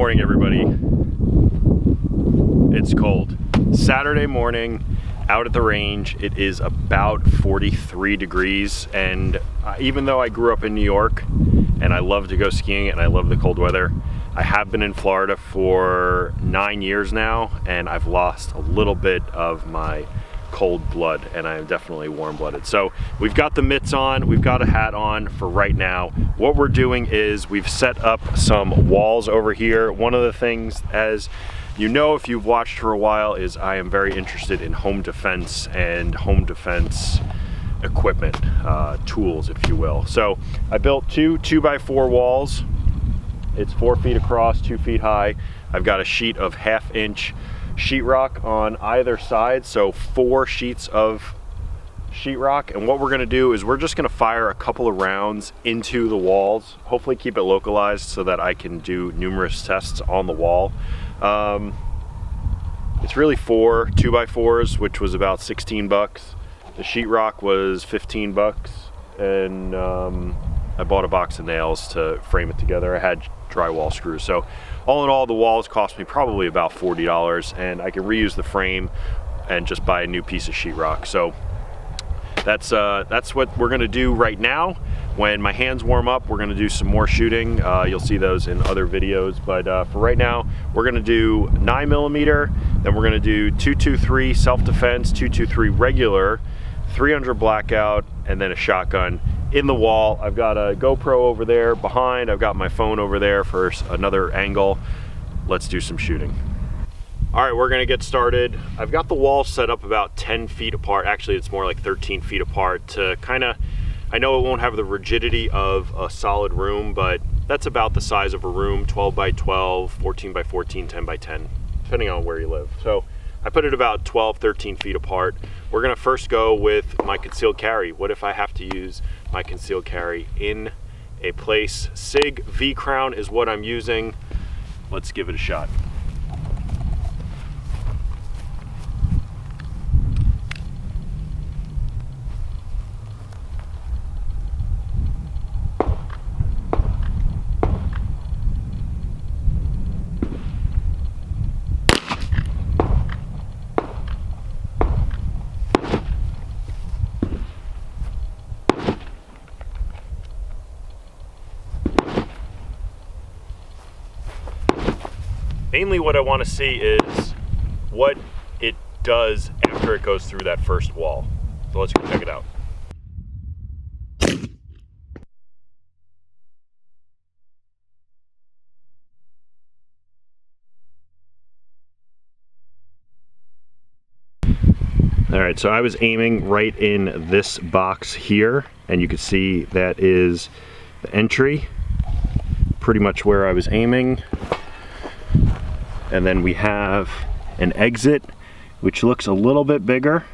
morning, everybody. It's cold. Saturday morning, out at the range. It is about 43 degrees, and even though I grew up in New York and I love to go skiing and I love the cold weather, I have been in Florida for 9 years now, and I've lost a little bit of my cold blood, and I am definitely warm-blooded. So we've got the mitts on, we've got a hat on for right now. What we're doing is we've set up some walls over here. One of the things, as you know if you've watched for a while, is I am very interested in home defense and home defense equipment, tools, if you will. So I built two 2x4 walls. It's 4 feet across, 2 feet high. I've got a sheet of 1/2 inch sheetrock on either side, so 4 sheets of sheetrock. And what we're gonna do is we're just gonna fire a couple of rounds into the walls, hopefully keep it localized so that I can do numerous tests on the wall. It's really 4 2x4s, which was about 16 bucks. The sheetrock was 15 bucks, and I bought a box of nails to frame it together. I had drywall screws. So all in all, the walls cost me probably about $40, and I can reuse the frame and just buy a new piece of sheetrock. So that's what we're gonna do right now. When my hands warm up, we're gonna do some more shooting. You'll see those in other videos, but for right now, we're gonna do 9mm, then we're gonna do 223 self-defense, 223 regular, 300 blackout, and then a shotgun in the wall. I've got a GoPro over there behind. I've got my phone over there for another angle. Let's do some shooting. All right, we're gonna get started. I've got the wall set up about 10 feet apart. Actually, it's more like 13 feet apart to I know it won't have the rigidity of a solid room, but that's about the size of a room, 12 by 12, 14 by 14, 10 by 10, depending on where you live. So I put it about 12, 13 feet apart. We're gonna first go with my concealed carry. What if I have to use my concealed carry in a place? SIG V-Crown is what I'm using. Let's give it a shot. Mainly what I want to see is what it does after it goes through that first wall. So let's go check it out. All right, so I was aiming right in this box here, and you can see that is the entry, pretty much where I was aiming. And then we have an exit, which looks a little bit bigger.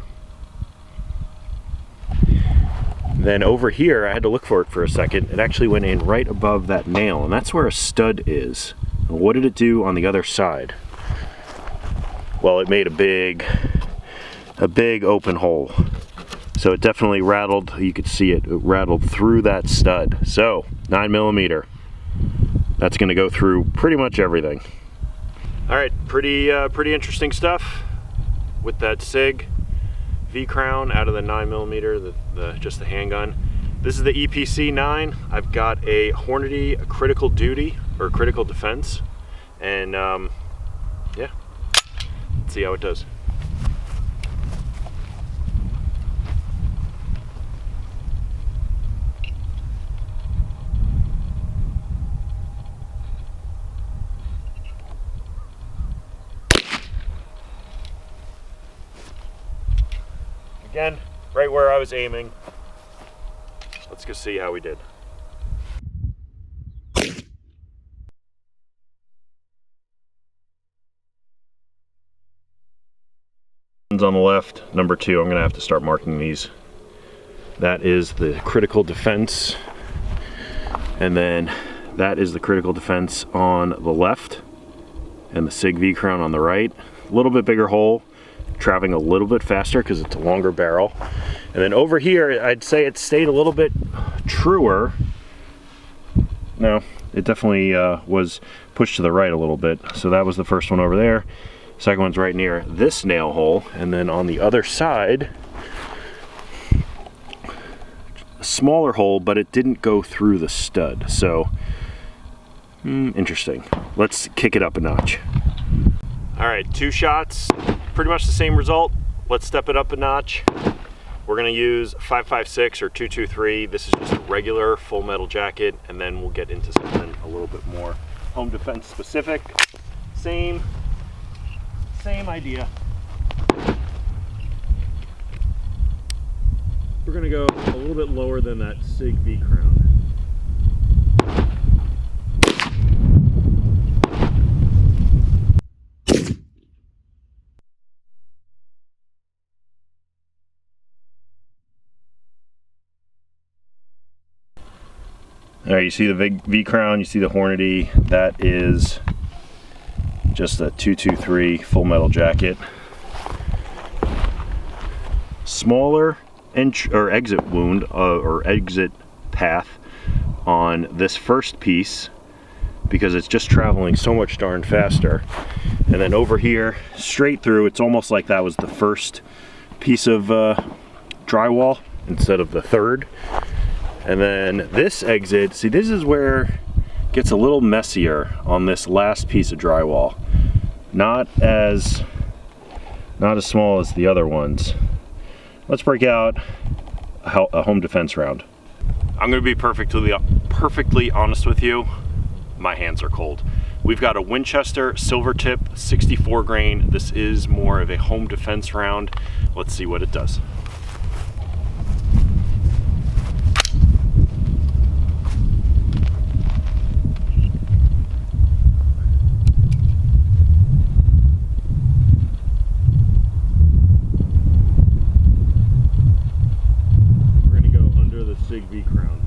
Then over here, I had to look for it for a second. It actually went in right above that nail, and that's where a stud is. And what did it do on the other side? Well, it made a big open hole. So it definitely rattled. You could see it rattled through that stud. So 9mm. That's gonna go through pretty much everything. All right, pretty interesting stuff with that SIG V-Crown out of the 9mm, just the handgun. This is the EPC9. I've got a Hornady Critical Duty, or Critical Defense, and yeah, let's see how it does. Again, right where I was aiming. Let's go see how we did. On the left, number 2, I'm gonna have to start marking these. That is the Critical Defense, and then that is the Critical Defense on the left, and the SIG V-Crown on the right. A little bit bigger hole, traveling a little bit faster because it's a longer barrel. And then over here, I'd say it stayed a little bit truer. No, it definitely was pushed to the right a little bit. So that was the first one over there. Second one's right near this nail hole, and then on the other side, a smaller hole, but it didn't go through the stud. So interesting. Let's kick it up a notch. All right, 2 shots, pretty much the same result. Let's step it up a notch. We're gonna use 5.56 or 223. This is just a regular full metal jacket, and then we'll get into something a little bit more home defense specific. Same idea. We're gonna go a little bit lower than that SIG V crown. All right, you see the V crown, you see the Hornady. That is just a 223 full metal jacket. Smaller exit wound or exit path on this first piece because it's just traveling so much darn faster. And then over here, straight through, it's almost like that was the first piece of drywall instead of the third. And then this exit, see, this is where it gets a little messier on this last piece of drywall. Not as small as the other ones. Let's break out a home defense round. I'm gonna be perfectly honest with you. My hands are cold. We've got a Winchester Silvertip 64 grain. This is more of a home defense round. Let's see what it does. SIG V crown.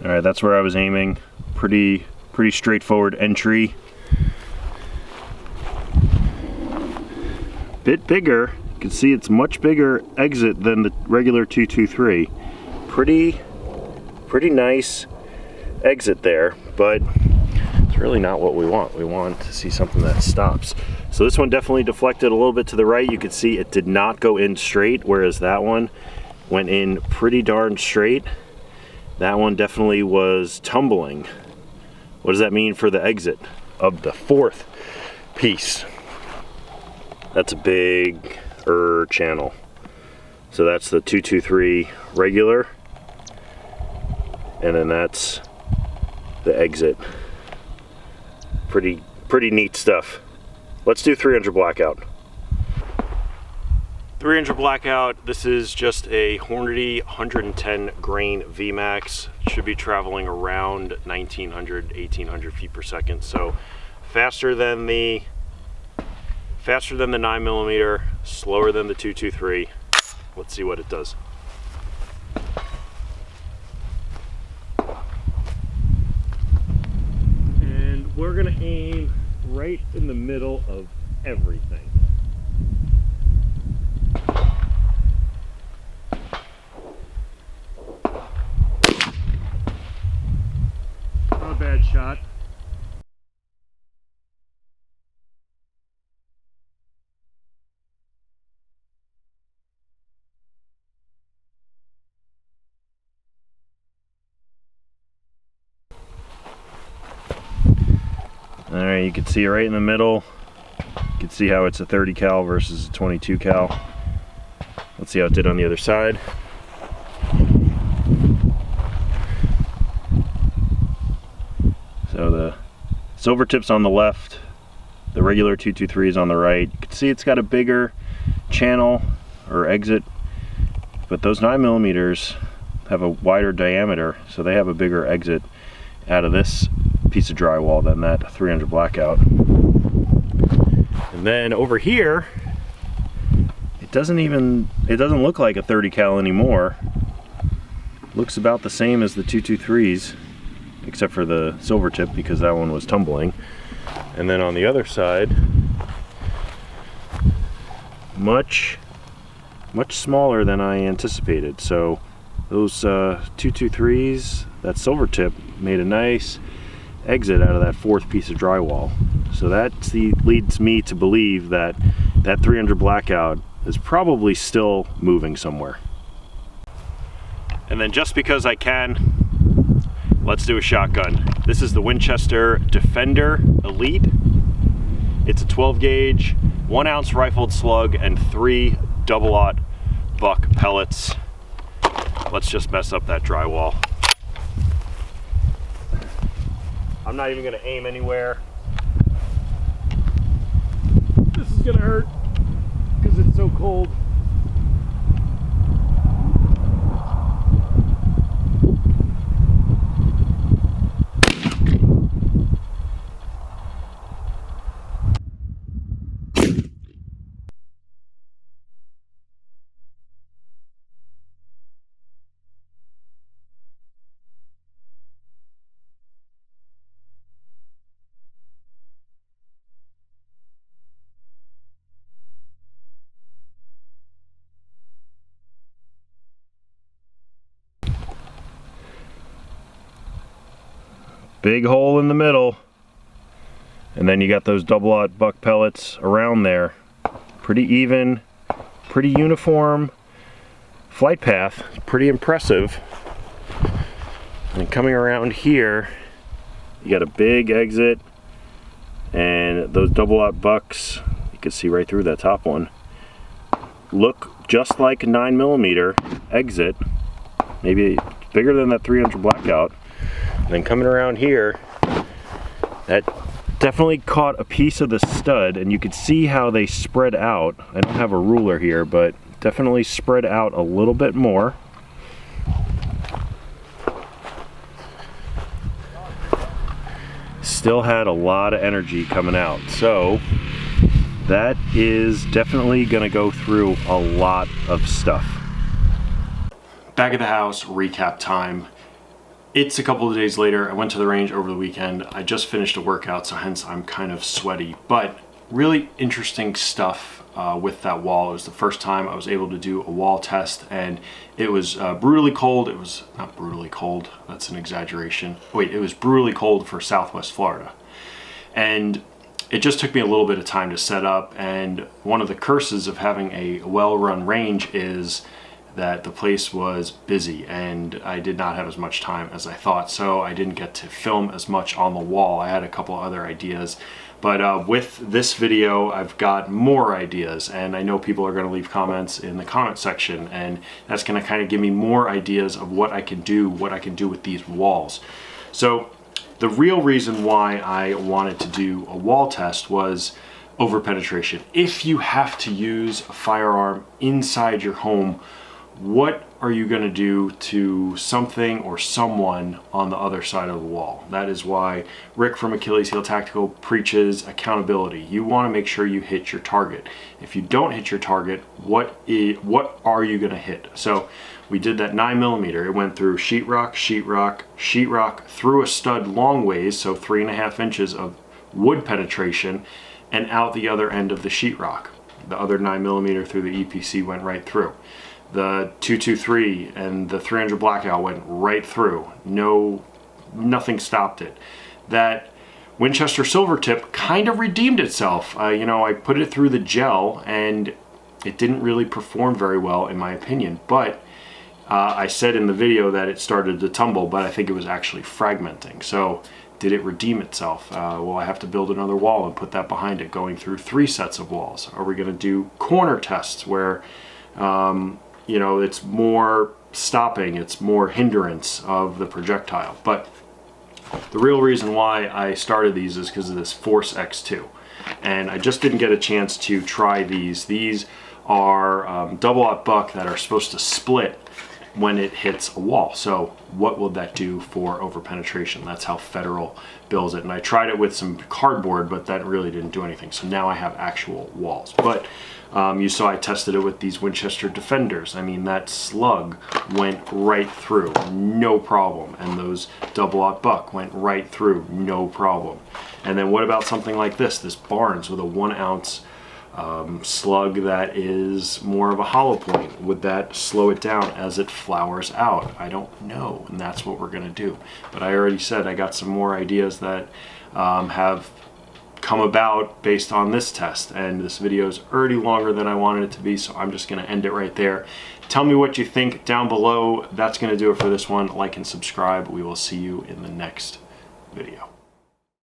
All right, that's where I was aiming. Pretty straightforward entry. Bit bigger. You can see it's much bigger exit than the regular 223. Pretty nice exit there, but it's really not what we want. We want to see something that stops. So this one definitely deflected a little bit to the right. You could see it did not go in straight, whereas that one went in pretty darn straight. That one definitely was tumbling. What does that mean for the exit of the fourth piece? That's a big channel. So that's the 223 regular, and then that's the exit. Pretty neat stuff. Let's do 300 blackout. 300 blackout, this is just a Hornady 110 grain VMAX. Should be traveling around 1900, 1800 feet per second. So faster than the 9mm, slower than the 223. Let's see what it does. And we're gonna aim right in the middle of everything. Not a bad shot. All right, you can see it right in the middle. You can see how it's a 30 cal versus a 22 cal. Let's see how it did on the other side. So the Silvertip's on the left, the regular 223 is on the right. You can see it's got a bigger channel or exit, but those 9mm have a wider diameter, so they have a bigger exit out of this piece of drywall than that 300 blackout. And then over here, it doesn't look like a 30 cal anymore. Looks about the same as the 223s. except for the silver tip because that one was tumbling. And then on the other side, much smaller than I anticipated. So those 223s, that silver tip made a nice exit out of that fourth piece of drywall. So that leads me to believe that that 300 blackout is probably still moving somewhere. And then just because I can, let's do a shotgun. This is the Winchester Defender Elite. It's a 12 gauge, 1 ounce rifled slug, and 3 double-aught buck pellets. Let's just mess up that drywall. I'm not even gonna aim anywhere. This is gonna hurt because it's so cold. Big hole in the middle, and then you got those double-aught buck pellets around there. Pretty even, pretty uniform flight path, pretty impressive. And coming around here, you got a big exit, and those double-aught bucks, you can see right through that top one, look just like a 9mm exit, maybe bigger than that 300 blackout. And then coming around here, that definitely caught a piece of the stud, and you could see how they spread out. I don't have a ruler here, but definitely spread out a little bit more. Still had a lot of energy coming out, so that is definitely gonna go through a lot of stuff. Back at the house, recap time. It's a couple of days later. I went to the range over the weekend. I just finished a workout, so hence I'm kind of sweaty, but really interesting stuff with that wall. It was the first time I was able to do a wall test, and it was brutally cold. It was not brutally cold, that's an exaggeration. Wait, it was brutally cold for Southwest Florida. And it just took me a little bit of time to set up, and one of the curses of having a well-run range is that the place was busy and I did not have as much time as I thought, so I didn't get to film as much on the wall. I had a couple other ideas, but with this video I've got more ideas, and I know people are going to leave comments in the comment section, and that's going to kind of give me more ideas of what I can do with these walls. So the real reason why I wanted to do a wall test was over penetration. If you have to use a firearm inside your home, what are you going to do to something or someone on the other side of the wall? That is why Rick from Achilles Heel Tactical preaches accountability. You want to make sure you hit your target. If you don't hit your target, what are you going to hit? So we did that 9mm. It went through sheetrock, sheetrock, sheetrock, through a stud long ways, so 3.5 inches of wood penetration, and out the other end of the sheetrock. The other 9mm through the EPC went right through. The 223 and the 300 blackout went right through. Nothing stopped it. That Winchester silver tip kind of redeemed itself. You know, I put it through the gel and it didn't really perform very well in my opinion, but I said in the video that it started to tumble, but I think it was actually fragmenting. So did it redeem itself? Well, I have to build another wall and put that behind it, going through 3 sets of walls. Are we gonna do corner tests where you know, it's more stopping, it's more hindrance of the projectile? But the real reason why I started these is because of this Force X2. And I just didn't get a chance to try these. These are double-aught buck that are supposed to split when it hits a wall. So what will that do for overpenetration? That's how Federal bills it. And I tried it with some cardboard, but that really didn't do anything. So now I have actual walls. But you saw I tested it with these Winchester Defenders. I mean, that slug went right through, no problem. And those double-aught buck went right through, no problem. And then what about something like this Barnes with a 1 ounce slug that is more of a hollow point? Would that slow it down as it flowers out? I don't know, and that's what we're gonna do. But I already said I got some more ideas that have come about based on this test, and this video is already longer than I wanted it to be, so I'm just gonna end it right there. Tell me what you think down below. That's gonna do it for this one. Like and subscribe. We will see you in the next video.